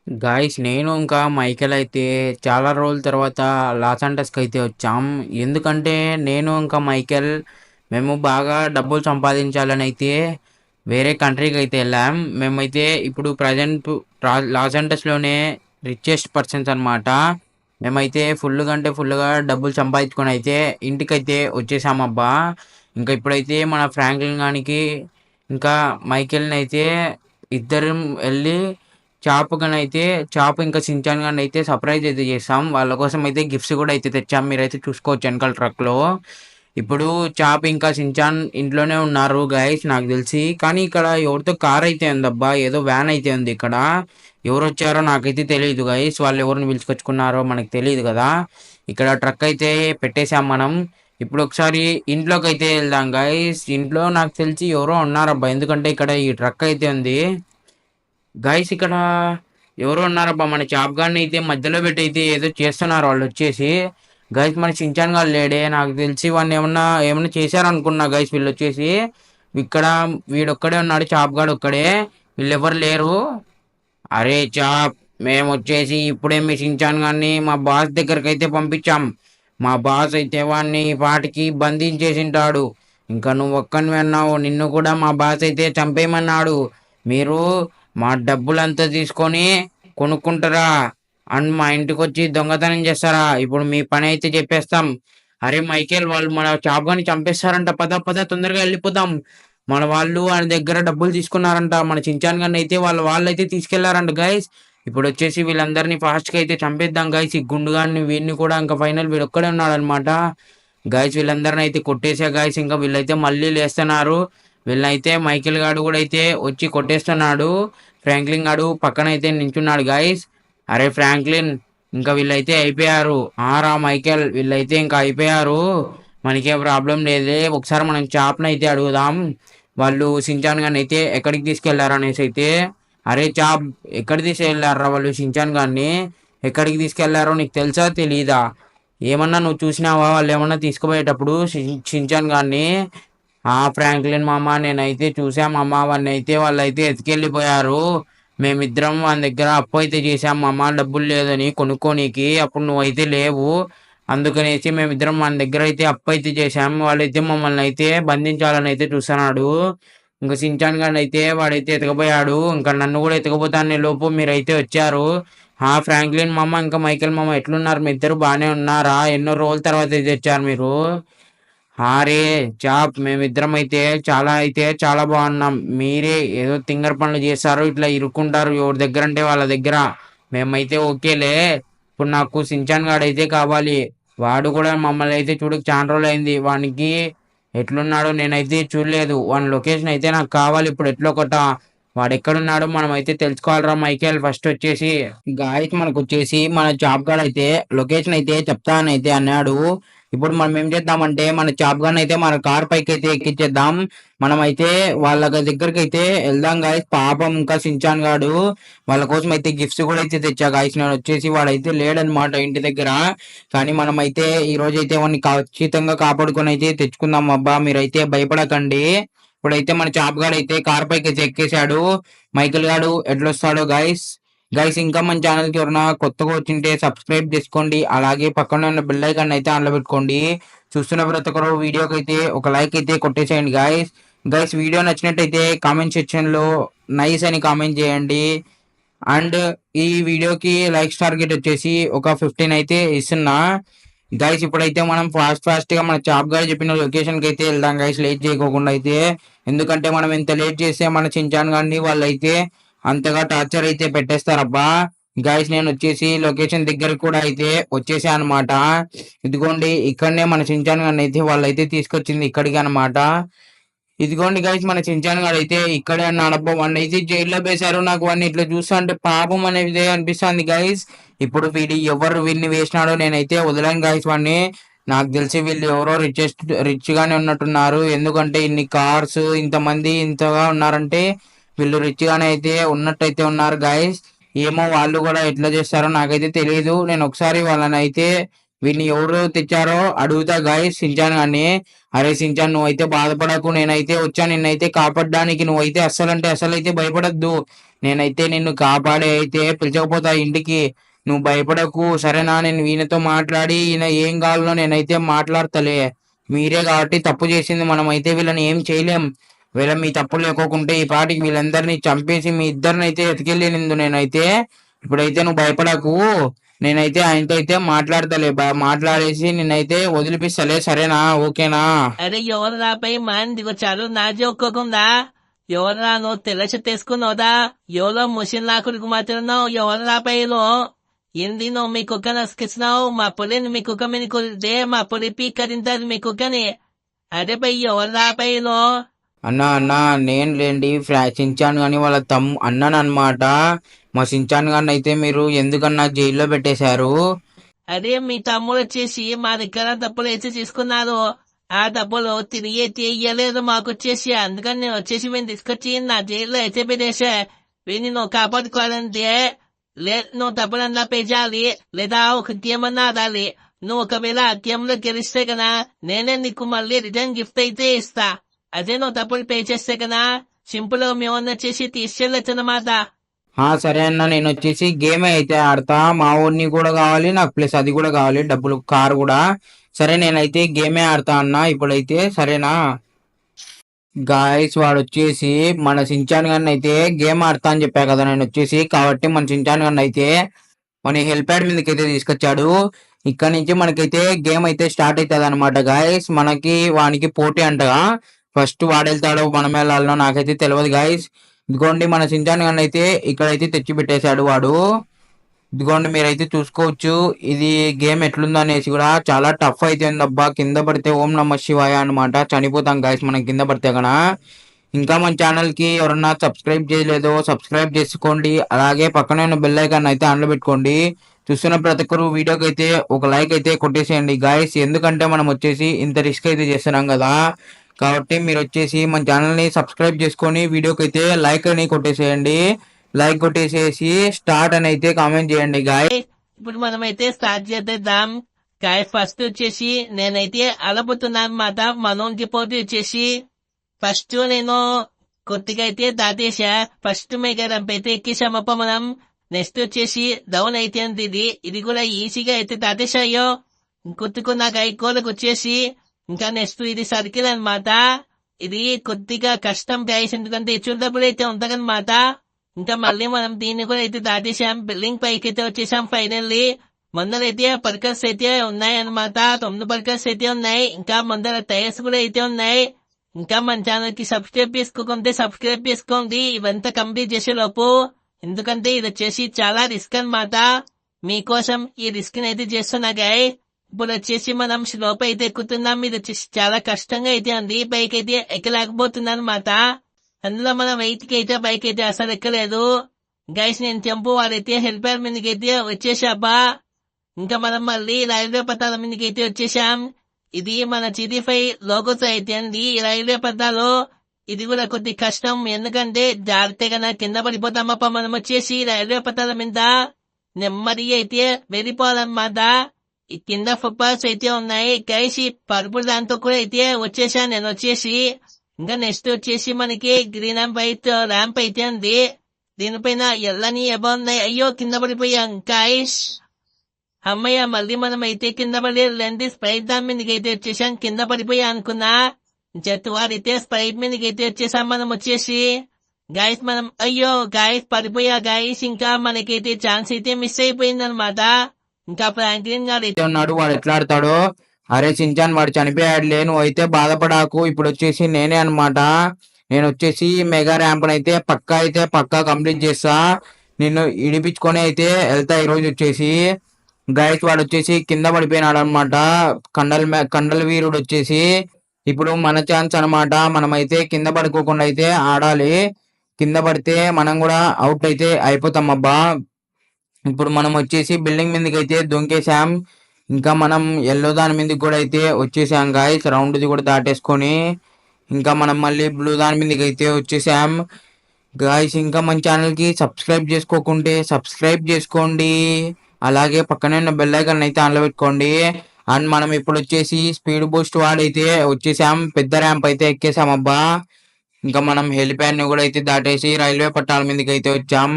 Guys నేను ఇంకా Michael అయితే చాలా రోజుల తర్వాత లాస్ ఏంజల్స్‌కి అయితే వచ్చాం. ఎందుకంటే నేను ఇంకా మైకేల్ మేము బాగా డబ్బులు సంపాదించాలని అయితే వేరే కంట్రీకి అయితే వెళ్ళాం. మేమైతే ఇప్పుడు ప్రజెంట్ లాస్ ఏంజల్స్‌లోనే రిచెస్ట్ పర్సన్స్ అన్నమాట. మేమైతే ఫుల్‌గా అంటే ఫుల్‌గా డబ్బులు సంపాదించుకొని అయితే ఇంటికైతే వచ్చేసామబ్బా. ఇంకా ఇప్పుడైతే మన ఫ్రాంక్లిన్ గానికి ఇంకా మైకేల్‌ని అయితే ఇద్దరం వెళ్ళి చాప్‌కనైతే చాప్ ఇంకా షిన్‌చాన్ గాడినైతే సర్ప్రైజ్ అయితే చేసాం. వాళ్ళ కోసం అయితే గిఫ్ట్స్ కూడా అయితే తెచ్చాం. మీరైతే చూసుకోవచ్చు వెనకాల ట్రక్‌లో. ఇప్పుడు చాప్ ఇంకా షిన్‌చాన్ ఇంట్లోనే ఉన్నారు గైస్ నాకు తెలిసి. కానీ ఇక్కడ ఎవరితో కార్ అయితే ఉందబ్బా. ఏదో వ్యాన్ అయితే ఉంది ఇక్కడ. ఎవరొచ్చారో నాకైతే తెలీదు గైస్. వాళ్ళు ఎవరిని పిలుచుకొచ్చుకున్నారో మనకు తెలీదు కదా! ఇక్కడ ట్రక్ అయితే పెట్టేసాం మనం. ఇప్పుడు ఒకసారి ఇంట్లోకైతే వెళ్దాం గైస్. ఇంట్లో నాకు తెలిసి ఎవరో ఉన్నారబ్బా. ఎందుకంటే ఇక్కడ ఈ ట్రక్ అయితే ఉంది. గైస్ ఇక్కడ ఎవరో ఉన్నారబ్బా మన చాప్ గాడిని అయితే మధ్యలో పెట్టి అయితే ఏదో చేస్తున్నారు వాళ్ళు వచ్చేసి. గైస్ మన షిన్‌చాన్ గాడు లేడే నాకు తెలిసి వాడిని ఏమన్నా చేశారనుకున్నా గైస్ వీళ్ళు వచ్చేసి. ఇక్కడ వీడొక్కడే ఉన్నాడు చాప్ గాడు ఒక్కడే. వీళ్ళెవ్వరు లేరు. అరే చాప్ మేమొచ్చేసి ఇప్పుడే మీ షిన్‌చాన్ గాడిని మా బాస్ దగ్గరకైతే పంపించాం. మా బాస్ అయితే వాడిని ఈ పాటికి బంధించేసింటాడు. ఇంకా నువ్వు ఒక్కనివే అన్నావు. నిన్ను కూడా మా బాస్ అయితే చంపేయమన్నాడు. మీరు మా డబ్బులంతా తీసుకొని కొనుక్కుంటారా అండ్ మా ఇంటికొచ్చి దొంగతనం చేస్తారా? ఇప్పుడు మీ పని అయితే చెప్పేస్తాం. అరే మైకేల్ వాళ్ళు మన చాప్ గాడిని చంపేస్తారంట. పద పద తొందరగా వెళ్ళిపోదాం. మన వాళ్ళు ఆయన దగ్గర డబ్బులు తీసుకున్నారంట. మన షిన్‌చాన్ గాడిని అయితే వాళ్ళైతే తీసుకెళ్లారంట గైస్. ఇప్పుడొచ్చేసి వీళ్ళందరినీ ఫాస్ట్‌గా అయితే చంపేద్దాం గైస్. ఈ గుండు గాడిని వీడిని కూడా ఇంకా ఫైనల్ వీడొక్కడే ఉన్నాడన్నమాట. గైస్ వీళ్ళందరిని అయితే కొట్టేసా గైస్. ఇంకా వీళ్ళైతే మళ్ళీ లేస్తున్నారు. వీళ్ళనైతే మైకేల్ గాడు కూడా అయితే వచ్చి కొట్టేస్తున్నాడు. ఫ్రాంక్లిన్ గాడు పక్కన అయితే నించున్నాడు గైస్. అరే ఫ్రాంక్లిన్ ఇంకా వీళ్ళైతే అయిపోయారు. రా మైకేల్ వీళ్ళైతే ఇంకా అయిపోయారు. మనకేం ప్రాబ్లం లేదులే. ఒకసారి మనం చాప్‌నైతే అడుగుదాం. వాళ్ళు షిన్‌చాన్ గాడిని అయితే ఎక్కడికి తీసుకెళ్లారు అనేసి అయితే. అరే చాప్ ఎక్కడికి తీసుకెళ్లారురా వాళ్ళు షిన్‌చాన్ గాడిని? ఎక్కడికి తీసుకెళ్లారో నీకు తెలుసా తెలీదా? ఏమన్నా నువ్వు చూసినావా వాళ్ళు ఏమన్నా తీసుకుపోయేటప్పుడు షిన్‌చాన్ గాడిని? ఫ్రాంక్లిన్ మామ నేనైతే చూసా మామ వాడినైతే వాళ్ళైతే ఎత్తుకెళ్ళిపోయారు. మేమిద్దరం వాని దగ్గర అప్పు అయితే చేసాం మామ డబ్బులు లేదని కొనుక్కోనీకి. అప్పుడు నువ్వైతే లేవు. అందుకనేసి మేమిద్దరం వాని దగ్గర అయితే అప్పు అయితే చేసాం. వాడైతే మమ్మల్ని అయితే బంధించాలని అయితే చూస్తున్నాడు. ఇంక షిన్‌చాన్ గాడినైతే వాడైతే ఎతకపోయాడు. ఇంకా నన్ను కూడా ఎతకపోతానే లోపు మీరైతే వచ్చారు. ఫ్రాంక్లిన్ మామ ఇంకా మైకేల్ మామ ఎట్లున్నారు? మీ ఇద్దరు బానే ఉన్నారా? ఎన్నో రోజుల తర్వాత అయితే వచ్చారు మీరు. రే చాప్ మేమిద్దరం అయితే చాలా బాగున్నాం. మీరే ఏదో తింగర పనులు చేస్తారు. ఇట్లా ఇరుక్కుంటారు ఎవరి దగ్గర అంటే వాళ్ళ దగ్గర. మేమైతే ఓకేలే. ఇప్పుడు నాకు షిన్‌చాన్ గాడైతే కావాలి. వాడు కూడా మమ్మల్ని అయితే చూడక చాలా రోజులైంది. వానికి ఎట్లున్నాడో నేనైతే చూడలేదు. వాని లొకేషన్ అయితే నాకు కావాలి ఇప్పుడు ఎట్లో ఒకట. వాడెక్కడున్నాడో మనమైతే తెలుసుకోవాలిరా మైకేల్ ఫస్ట్ వచ్చేసి. గాయస్ మనకొచ్చేసి మన జాబ్ గార్డ్ అయితే లొకేషన్ అయితే చెప్తానైతే అన్నాడు. ఇప్పుడు మనం ఏం చేద్దామంటే మన జాబ్ గార్డ్ అయితే మన కార్ పైకి అయితే ఎక్కించేద్దాం. మనమైతే వాళ్ళ దగ్గరికి అయితే వెళ్దాం గాయస్. పాపం ఇంకా షిన్‌చాన్ గాడు వాళ్ళ కోసం అయితే గిఫ్ట్స్ కూడా అయితే తెచ్చా గాయస్. నేను వచ్చేసి వాడైతే లేడనమాట ఇంటి దగ్గర. కానీ మనమైతే ఈ రోజు అయితే వాడిని ఖచ్చితంగా కాపాడుకొని అయితే తెచ్చుకుందాం అబ్బా. మీరైతే భయపడకండి. ఇప్పుడైతే మన చాప్ గాడు అయితే కార్ పైకి అయితే ఎక్కేశాడు. మైకిల్ గాడు ఎట్లొస్తాడో గైస్. గైస్ ఇంకా మన ఛానల్‌కి ఎవరైనా కొత్తగా వచ్చింటే సబ్స్క్రైబ్ చేసుకోండి. అలాగే పక్కనే ఉన్న బెల్ ఐకాన్ అయితే ఆన్‌లో పెట్టుకోండి. చూస్తున్న ప్రతి ఒక్కరు వీడియోకైతే ఒక లైక్ అయితే కొట్టేసేయండి గైస్. గైస్ వీడియో నచ్చినట్టయితే కామెంట్ సెక్షన్‌లో నైస్ అని కామెంట్ చేయండి. అండ్ ఈ వీడియోకి లైక్స్ టార్గెట్ వచ్చేసి ఒక 15 అయితే ఇస్తున్నా. గైస్ ఇప్పుడైతే మనం ఫాస్ట్‌గా మన చాప్ గాడు చెప్పిన లొకేషన్‌కి అయితే వెళ్దాం గైస్ లేట్ చేయకోకుండా అయితే. ఎందుకంటే మనం ఎంత లేట్ చేస్తే మన షిన్‌చాన్ గాడిని వాళ్ళైతే అంతగా టార్చర్ అయితే పెట్టేస్తారబ్బా. గైస్ నేను వచ్చేసి లొకేషన్ దగ్గరికి కూడా అయితే వచ్చేసా అనమాట. ఇదిగోండి ఇక్కడనే మన షిన్‌చాన్ గాడిని అయితే వాళ్ళైతే తీసుకొచ్చింది ఇక్కడికి అనమాట. ఇదిగోండి గైస్ మన షిన్‌చాన్ గాడైతే ఇక్కడే ఉన్నాడబ్బా. వాడినైతే జైల్లో వేశారు. నాకు వాడిని ఇట్లా చూస్తుంటే పాపం అనేది అనిపిస్తుంది గైస్. ఇప్పుడు వీడిని వేసినాడో నేనైతే వదలను గైస్ వాడిని. నాకు తెలిసి వీళ్ళు ఎవరో రిచ్ గానే ఉన్నట్టున్నారు. ఎందుకంటే ఇన్ని కార్స్ ఇంతమంది ఇంతగా ఉన్నారంటే వీళ్ళు రిచ్ గానే అయితే ఉన్నట్టయితే ఉన్నారు గైస్. ఏమో వాళ్ళు కూడా ఎట్లా చేస్తారో నాకైతే తెలియదు. నేను ఒకసారి వాళ్ళని అయితే వీడిని ఎవరు తెచ్చారో అడుగుతా గైస్ షిన్‌చాన్ గాడిని. అరే షిన్‌చాన్ నువ్వైతే బాధపడకు. నేనైతే వచ్చా నిన్నైతే కాపాడడానికి. నువ్వైతే అస్సలంటే అస్సలైతే భయపడొద్దు. నేనైతే నిన్ను కాపాడే అయితే పిలిచకపోతా ఇంటికి. నువ్వు భయపడకు సరేనా? నేను ఈయనతో మాట్లాడి ఈయన ఏం కావాలో నేనైతే మాట్లాడతలే. మీరే కాబట్టి తప్పు చేసింది, మనమైతే వీళ్ళని ఏం చేయలేం. వీళ్ళ మీ తప్పులు లేకోకుంటే ఈ పాటికి వీళ్ళందరినీ చంపేసి మీ ఇద్దరిని అయితే ఎతికెళ్ళిందు నేనైతే. ఇప్పుడైతే నువ్వు భయపడకు. నేనైతే ఆయనతో అయితే మాట్లాడతలే, మాట్లాడేసి నిన్నైతే వదిలిపిస్తలే సరేనా? ఓకేనా? అరే ఎవరాపై మందిగో చాలు నా జోక్కోకుండా ఎవరా నువ్వు తెలచ తీసుకున్నావుదా ఎవరో ముసిన్ లాకుడికి మాత్రం ఎవరాపైలో ఏంది నువ్వు మీ కుక్క నసుకిస్తున్నావు మా పులిని మీ కుక్క మీద కుదిరితే మా పులి పీకరింటారు మీ కుక్కని అరే పై ఎవరాపైలో అన్నా నేను లేండి చించాను కానీ వాళ్ళ అన్నాను అనమాట. మా చించాను గారిని అయితే మీరు ఎందుకన్నా జైల్లో పెట్టేశారు? అదే మీ తమ్ముడు వచ్చేసి మా దగ్గర డబ్బులు వేసి తీసుకున్నారు. ఆ డబ్బులు తిరిగి తీయలేదు మాకు వచ్చేసి, అందుకని నేను వచ్చేసి వీడిని తీసుకొచ్చి నా జైల్లో అయితే పెట్టేసా. వీడిని నువ్వు కాపాడుకోవాలంటే నువ్వు డబ్బులన్నా పే చేయాలి, లేదా ఒక గేమ్ అన్నా ఆడాలి. నువ్వు ఒకవేళ ఆ గేమ్ లో గెలిస్తే కదా నేనే నీకు మళ్ళీ రిటర్న్ గిఫ్ట్ అయితే ఇస్తా. అదే నువ్వు డబ్బులు పే చేస్తే కదా సింపుల్ గా మేము వచ్చేసి తీసుకెళ్ళచ్చు అన్నమాట. సరే అన్న, నేను వచ్చేసి గేమ్ అయితే ఆడతా. మా ఊరిని కూడా కావాలి నాకు, ప్లస్ అది కూడా కావాలి డబ్బులు, కార్ కూడా. సరే నేనైతే గేమే ఆడతా అన్న ఇప్పుడైతే సరేనా? గాయస్ వాడు వచ్చేసి మన సించాన్ గారిని అయితే గేమ్ ఆడతా అని చెప్పా కదా నేను వచ్చేసి, కాబట్టి మన సించాన్ గారిని అయితే మన హెల్ప్ ప్యాడ్ మీదకి అయితే తీసుకొచ్చాడు. ఇక్కడ నుంచి మనకైతే గేమ్ అయితే స్టార్ట్ అవుతుంది అనమాట గాయస్. మనకి వానికి పోటీ అంటగా, ఫస్ట్ వాడు వెళ్తాడో మనం వెళ్ళాలనో నాకైతే తెలియదు గాయస్. ఇదిగోండి మన సించాన్ గారిని అయితే ఇక్కడైతే తెచ్చి పెట్టేశాడు వాడు. ఇదిగోండి మీరైతే చూసుకోవచ్చు ఇది గేమ్ ఎట్లుందో అనేసి. కూడా చాలా టఫ్ అయితే అబ్బా. కింద పడితే ఓం నమ శివాయ అనమాట, చనిపోతాం గాయస్ మనం కింద పడితే కన. ఇంకా మన ఛానల్ కి ఎవరన్నా సబ్స్క్రైబ్ చేయలేదో సబ్స్క్రైబ్ చేసుకోండి, అలాగే పక్కనే ఉన్న బెల్ ఐకాన్ అయితే ఆన్లో పెట్టుకోండి. చూస్తున్న ప్రతి ఒక్కరు వీడియోకి అయితే ఒక లైక్ అయితే కొట్టేసేయండి గాయస్, ఎందుకంటే మనం వచ్చేసి ఇంత రిస్క్ అయితే చేస్తున్నాం కదా. కాబట్టి మీరు వచ్చేసి మన ఛానల్ని సబ్స్క్రైబ్ చేసుకొని వీడియోకి అయితే లైక్ అని కొట్టేసేయండి. లైక్ కొట్టేసేసి స్టార్ట్ అని అయితే కామెంట్ చేయండి గాయస్. ఇప్పుడు మనమైతే స్టార్ట్ చేద్దాం. గాయస్ ఫస్ట్ వచ్చేసి నేనైతే అలబుతున్నాను అన్నమాట. మనోన్కి పోటీ వచ్చేసి ఫస్ట్ నేను కొద్దిగా అయితే దాటేసా. ఫస్ట్ మెగా రంప్ అయితే ఎక్కేసామప్ప మనం. నెక్స్ట్ వచ్చేసి డౌన్ అయితే ఇది కూడా ఈజీగా అయితే దాటేసాయో. ఇంకొద్దుకు నాకు ఐకోలకు వచ్చేసి ఇంకా నెక్స్ట్ ఇది సర్కిల్ అనమాట. ఇది కొద్దిగా కష్టం గాయస్, ఎందుకంటే చూడబుల్ అయితే ఉంటదన్నమాట. ఇంకా మళ్ళీ మనం దీన్ని కూడా అయితే దాటేసాం. బిల్డింగ్ పైకి అయితే వచ్చేసాం ఫైనల్లీ. ముందరైతే పర్కర్స్ అయితే ఉన్నాయి అనమాట, 9 పర్కర్స్ అయితే ఉన్నాయి. ఇంకా ముందర టైర్స్ కూడా అయితే ఉన్నాయి. ఇంకా మన ఛానల్ కి సబ్స్క్రైబ్ చేసుకోకుంటే సబ్స్క్రైబ్ చేసుకోండి ఇవంతా కంప్లీట్ చేసే లోపు, ఎందుకంటే ఇది వచ్చేసి చాలా రిస్క్ అనమాట. మీకోసం ఈ రిస్క్ అయితే చేస్తున్నా గాయ్. ఇప్పుడు వచ్చేసి మనం స్లోప్ అయితే ఎక్కుతున్నాం. ఇది వచ్చేసి చాలా కష్టంగా అయితే ఉంది, పైకి అయితే ఎక్కలేకపోతున్నా అనమాట. అందులో మనం 8 కి అయితే బైక్ అయితే అసలు ఎక్కలేదు గైస్. నేను టెంపో వాడైతే హెల్పర్ మీదకి అయితే వచ్చేసాబా. ఇంకా మనం మళ్ళీ రైల్వే పట్టాల మీదకి అయితే వచ్చేసాం. ఇది మన GT5 లోగోతో అయితే అండి ఈ రైల్వే పట్టాలో. ఇది కూడా కొద్ది కష్టం, ఎందుకంటే జాగ్రత్తగా కింద పడిపోతామప్ప మనం వచ్చేసి రైల్వే పట్టాల మీద. నెమ్మది అయితే వెళ్ళిపోవాలన్నమాట. ఈ కింద ఫుట్పాత్స్ అయితే ఉన్నాయి గైస్. ఈ పరుపుల దాంతో కూడా అయితే వచ్చేసాను నేను వచ్చేసి. ఇంకా నెక్స్ట్ వచ్చేసి మనకి గ్రీన్ అండ్ వైట్ ర్యాంప్ అయితే ఉంది. దీనిపైన ఎల్లని ఉన్నాయి. అయ్యో కింద పడిపోయాం గైస్. అమ్మయ్య మళ్ళీ మనం అయితే కింద పడి రెండు స్ప్రైట్ దాని మీదకి అయితే వచ్చేసాం. కింద పడిపోయా అనుకున్నా, జట్టు వారైతే స్ప్రైట్ మీదకి అయితే వచ్చేసాం మనం వచ్చేసి. గాయస్ మనం అయ్యో గాయస్ పడిపోయా గాయస్. ఇంకా మనకైతే ఛాన్స్ అయితే మిస్ అయిపోయింది అనమాట. ఇంకా ఫ్రాంక్లిన్ గారు అయితే ఉన్నాడు, వాడు ఎట్లా ఆడతాడో. అరే చించాన్ వాడు చనిపోయాడులే, నువ్వు అయితే బాధపడాకు. ఇప్పుడు వచ్చేసి నేనే అనమాట. నేను వచ్చేసి మెగా ర్యాంప్ అయితే పక్కా కంప్లీట్ చేస్తా. నిన్ను ఇడిపించుకొని అయితే వెళ్తా ఈరోజు వచ్చేసి. గైస్ వాడు వచ్చేసి కింద పడిపోయినాడు అనమాట, కండల వీరుడు వచ్చేసి. ఇప్పుడు మన ఛాన్స్ అనమాట, మనమైతే కింద పడుకోకుండా అయితే ఆడాలి. కింద పడితే మనం కూడా అవుట్ అయితే అయిపోతాం అబ్బా. ఇప్పుడు మనం వచ్చేసి బిల్డింగ్ మీదకి అయితే దొంకేసాం. ఇంకా మనం ఎల్లో దాని మీదకి కూడా అయితే వచ్చేసాం గాయస్, రౌండ్ది కూడా దాటేసుకొని. ఇంకా మనం మళ్ళీ బ్లూ దాని మీదకి అయితే వచ్చేసాం గాయస్. ఇంకా మన ఛానల్కి సబ్స్క్రైబ్ చేసుకోకుంటే సబ్స్క్రైబ్ చేసుకోండి, అలాగే పక్కనే ఉన్న బెల్ ఐకాన్ అయితే ఆన్లో పెట్టుకోండి. అండ్ మనం ఇప్పుడు వచ్చేసి స్పీడ్ బూస్ట్ వాడైతే వచ్చేసాం, పెద్ద ర్యాంప్ అయితే ఎక్కేసాం అబ్బా. ఇంకా మనం హెలిప్యాడ్ ని కూడా అయితే దాటేసి రైల్వే పట్టాల మీదకి అయితే వచ్చాం.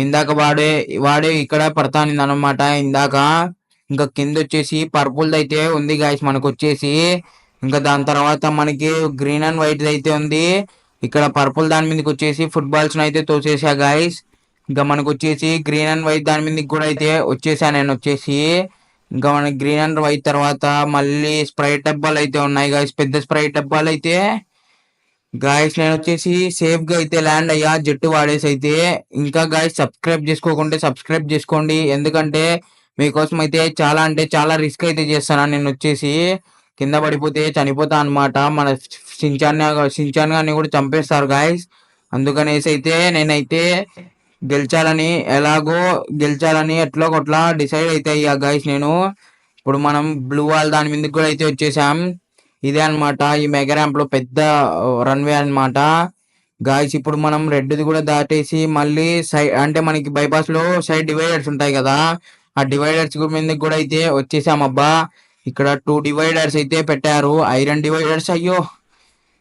ఇందాక వాడే ఇక్కడ పడతానింది అనమాట ఇందాక. ఇంకా కింద వచ్చేసి పర్పుల్ అయితే ఉంది గాయస్ మనకు వచ్చేసి. ఇంకా దాని తర్వాత మనకి గ్రీన్ అండ్ వైట్ అయితే ఉంది. ఇక్కడ పర్పుల్ దాని మీదకి వచ్చేసి ఫుట్బాల్స్ అయితే తోసేసా గాయస్. ఇంకా మనకు వచ్చేసి గ్రీన్ అండ్ వైట్ దాని మీదకి కూడా అయితే వచ్చేసా నేను వచ్చేసి. ఇంకా మనకి గ్రీన్ అండ్ వైట్ తర్వాత మళ్ళీ స్ప్రైట్ డబ్బాలు అయితే ఉన్నాయి గాయస్, పెద్ద స్ప్రైట్ డబ్బాలు అయితే. గాయస్ నేను వచ్చేసి సేఫ్ గా అయితే ల్యాండ్ అయ్యా జట్టు వాడేసి అయితే. ఇంకా గాయస్ సబ్స్క్రైబ్ చేసుకోకుంటే సబ్స్క్రైబ్ చేసుకోండి, ఎందుకంటే మీకోసం అయితే చాలా అంటే చాలా రిస్క్ అయితే చేస్తాను నేను వచ్చేసి. కింద పడిపోతే చనిపోతా అనమాట. మన సించాన్ గారిని కూడా చంపేస్తారు గాయస్. అందుకనేసి అయితే నేనైతే ఎలాగో గెలిచాలని ఎట్లో కొట్లా డిసైడ్ అయితే అయ్యా గాయస్ నేను. ఇప్పుడు మనం బ్లూ వాల్ దాని మీదకి కూడా అయితే వచ్చేసాం. ఇదే అనమాట ఈ మెగా ర్యాంప్ లో పెద్ద రన్వే అనమాట గాయస్. ఇప్పుడు మనం రెడ్ది కూడా దాటేసి మళ్ళీ సైడ్ అంటే మనకి బైపాస్ లో సైడ్ డివైడర్స్ ఉంటాయి కదా, ఆ డివైడర్స్ మీదకి కూడా అయితే వచ్చేసాం అబ్బా. ఇక్కడ 2 డివైడర్స్ అయితే పెట్టారు, ఐరన్ డివైడర్స్. అయ్యో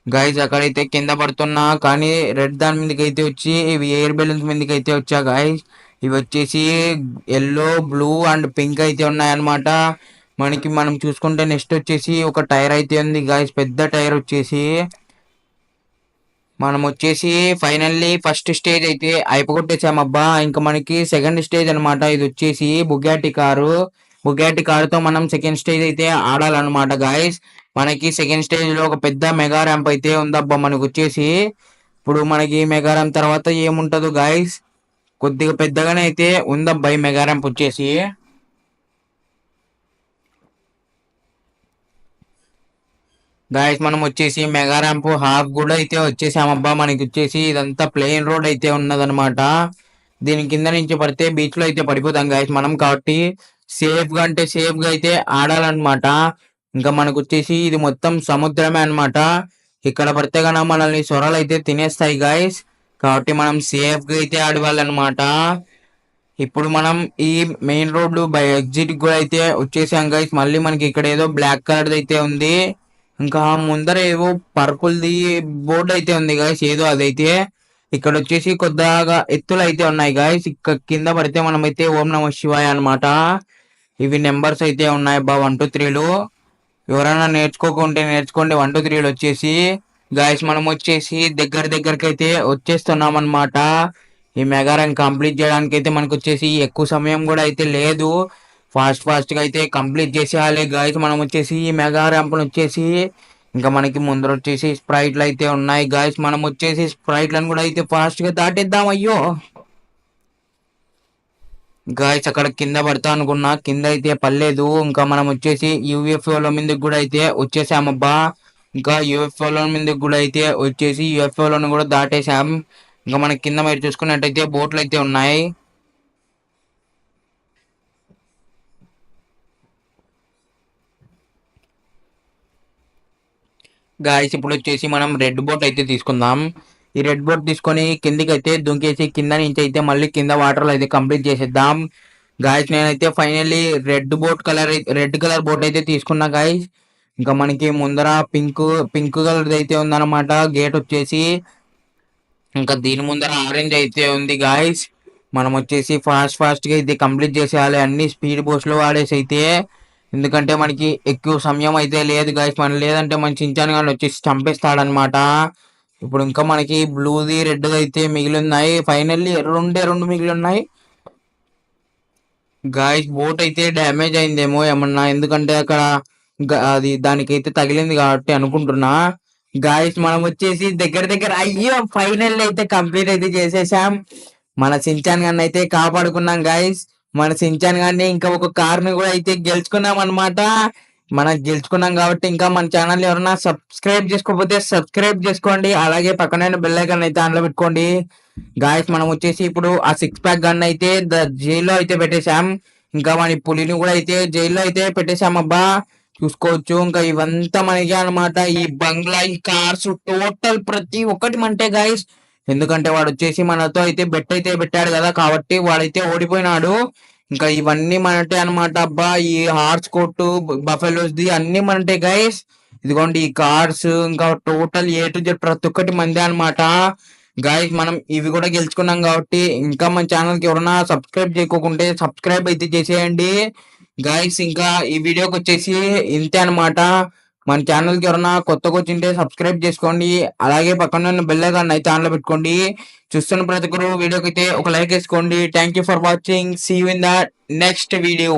గాయస్ అక్కడైతే కింద పడుతున్నా, కానీ రెడ్ దాని మీదకి అయితే వచ్చి ఇవి ఎయిర్ బెలూన్స్ మీదకి అయితే వచ్చా గాయస్. ఇవి వచ్చేసి ఎల్లో, బ్లూ అండ్ పింక్ అయితే ఉన్నాయన్నమాట. మనం చూసుకుంటే నెక్స్ట్ వచ్చేసి ఒక టైర్ అయితే ఉంది గాయస్, పెద్ద టైర్ వచ్చేసి. మనం వచ్చేసి ఫైనల్లీ ఫస్ట్ స్టేజ్ అయితే అయిపోగొట్టేసామబ్బా. ఇంకా మనకి సెకండ్ స్టేజ్ అనమాట ఇది వచ్చేసి బుగాటి కారుతో మనం సెకండ్ స్టేజ్ అయితే ఆడాలన్నమాట గాయస్. మనకి సెకండ్ స్టేజ్ లో ఒక పెద్ద మెగా ర్యాంప్ అయితే ఉందబ్బా మనకు వచ్చేసి. ఇప్పుడు మనకి మెగా ర్యాంప్ తర్వాత ఏముంటదో గాయస్, కొద్దిగా పెద్దగానే అయితే ఉందబ్బా ఈ మెగా ర్యాంప్ వచ్చేసి. గాయస్ మనం వచ్చేసి మెగా ర్యాంప్ హాఫ్ కూడా అయితే వచ్చేసామబ్బా. మనకి వచ్చేసి ఇదంతా ప్లెయిన్ రోడ్ అయితే ఉన్నదనమాట. దీని కింద నుంచి పడితే బీచ్ లో అయితే పడిపోతాం గాయస్ మనం, కాబట్టి సేఫ్ గా అంటే సేఫ్ గా అయితే ఆడాలన్నమాట. ఇంకా మనకు వచ్చేసి ఇది మొత్తం సముద్రమే అన్నమాట. ఇక్కడ పడితే కనుక మనల్ని సొరలు అయితే తినేస్తాయి గాయస్, కాబట్టి మనం సేఫ్ గా అయితే ఆడవాలన్నమాట. ఇప్పుడు మనం ఈ మెయిన్ రోడ్డు బై ఎగ్జిట్ కూడా అయితే వచ్చేసాం గైస్. మళ్ళీ మనకి ఇక్కడ ఏదో బ్లాక్ కలర్ అయితే ఉంది, ఇంకా ముందర ఏవో పర్పుల్ది బోర్డు అయితే ఉంది గాయస్, ఏదో అదైతే. ఇక్కడ వచ్చేసి కొద్దిగా ఎత్తులు అయితే ఉన్నాయి గాయస్. ఇక్కడ కింద పడితే మనం అయితే ఓం నమ శివాయ అనమాట. ఇవి నెంబర్స్ అయితే ఉన్నాయి బా 1 2 3లు. ఎవరైనా నేర్చుకోకుంటే నేర్చుకోండి 1 2 3లు వచ్చేసి. గాయస్ మనం వచ్చేసి దగ్గరికి అయితే వచ్చేస్తున్నాం అనమాట. ఈ మెగా ర్యాంక్ కంప్లీట్ చేయడానికి అయితే మనకు వచ్చేసి ఎక్కువ సమయం కూడా అయితే లేదు. ఫాస్ట్ గా అయితే కంప్లీట్ చేసేయాలి గాయస్. మనం వచ్చేసి ఈ మెగా ర్యాంప్ వచ్చేసి ఇంకా మనకి ముందర వచ్చేసి స్ప్రైట్లు అయితే ఉన్నాయి గాయస్. మనం వచ్చేసి స్ప్రైట్లను కూడా అయితే ఫాస్ట్ గా దాటేద్దాం. అయ్యో గాయస్ అక్కడ కింద పడతా అనుకున్నా, కింద అయితే పర్లేదు. ఇంకా మనం వచ్చేసి యూఎఫ్ఓల మీదకి కూడా అయితే వచ్చేసామబ్బా. ఇంకా యూఎఫ్ఓల మీదకి కూడా అయితే వచ్చేసి యూఎఫ్ఓలను కూడా దాటేసాం. ఇంకా మనకి కింద మీరు చూసుకున్నట్టయితే బోట్లు అయితే ఉన్నాయి గాయస్. ఇప్పుడు వచ్చేసి మనం రెడ్ బోట్ అయితే తీసుకుందాం. ఈ రెడ్ బోట్ తీసుకొని కిందికి అయితే దుంకేసి కింద నుంచి అయితే మళ్ళీ కింద వాటర్లో అయితే కంప్లీట్ చేసేద్దాం గాయస్. నేనైతే ఫైనల్లీ రెడ్ కలర్ బోట్ అయితే తీసుకున్నా గాయస్. ఇంకా మనకి ముందర పింక్ కలర్ అయితే ఉందన్నమాట గేట్ వచ్చేసి. ఇంకా దీని ముందర ఆరెంజ్ అయితే ఉంది గాయస్. మనం వచ్చేసి ఫాస్ట్ గా ఇది కంప్లీట్ చేసేయాలి అన్ని స్పీడ్ బోట్స్ లో వాడేసి అయితే, ఎందుకంటే మనకి ఎక్కువ సమయం అయితే లేదు గాయస్. మనం లేదంటే మన చించాన్ గాని వచ్చేసి చంపేస్తాడనమాట. ఇప్పుడు ఇంకా మనకి బ్లూది రెడ్ అయితే మిగిలి ఉన్నాయి. ఫైనల్లీ రెండు మిగిలి ఉన్నాయి గాయస్. బోట్ అయితే డ్యామేజ్ అయిందేమో ఏమన్నా, ఎందుకంటే అక్కడ అది దానికైతే తగిలింది కాబట్టి అనుకుంటున్నా గాయస్. మనం వచ్చేసి దగ్గర అయ్యో ఫైనల్ అయితే కంప్లీట్ అయితే చేసేసాం. మన సించాన్ గారిని అయితే కాపాడుకున్నాం గాయస్. మన సించాన్ గారిని ఇంకా ఒక కార్ని కూడా అయితే గెలుచుకున్నాం అనమాట. మనం గెలుచుకున్నాం కాబట్టి ఇంకా మన ఛానల్ ఎవరన్నా సబ్స్క్రైబ్ చేసుకోకపోతే సబ్స్క్రైబ్ చేసుకోండి, అలాగే పక్కన బెల్ ఐకాన్ అయితే ఆన్లో పెట్టుకోండి గాయస్. మనం వచ్చేసి ఇప్పుడు ఆ 6 ప్యాక్ గన్ అయితే జైల్లో అయితే పెట్టేశాం. ఇంకా మన పులిని కూడా అయితే జైల్లో అయితే పెట్టేశాం అబ్బా, చూసుకోవచ్చు. ఇంకా ఇవంతా మనకి అనమాట, ఈ బంగ్లా, ఈ కార్స్, టోటల్ ప్రతి ఒక్కటి మంటే గాయస్. ఎందుకంటే వాడు వచ్చేసి మనతో అయితే బెట్ అయితే పెట్టాడు కదా, కాబట్టి వాడైతే ఓడిపోయినాడు. ఇంకా ఇవన్నీ మనటే అనమాట అబ్బా. ఈ హార్స్ కోట్ బఫెలోస్ ది అన్ని మనటే గైస్. ఇదిగోండి ఈ కార్స్ ఇంకా టోటల్ ఏ టు జెడ్ ప్రతి ఒక్కటి మందే అన్నమాట. గాయస్ మనం ఇవి కూడా గెలుచుకున్నాం కాబట్టి ఇంకా మన ఛానల్ కి ఎవరైనా సబ్స్క్రైబ్ చేయకోకుంటే సబ్స్క్రైబ్ అయితే చేసేయండి గాయస్. ఇంకా ఈ వీడియోకి వచ్చేసి ఇంతే అన్నమాట. మన ఛానల్ కి ఎవరైనా కొత్తగా వచ్చింటే సబ్స్క్రైబ్ చేసుకోండి. అలాగే పక్కన ఉన్న బెల్ ఐకాన్ అయితే ఆన్ లో పెట్టుకోండి. చూస్తున్న ప్రతి ఒక్కరు వీడియోకి అయితే ఒక లైక్ వేసుకోండి. Thank you for watching. See you in the next video.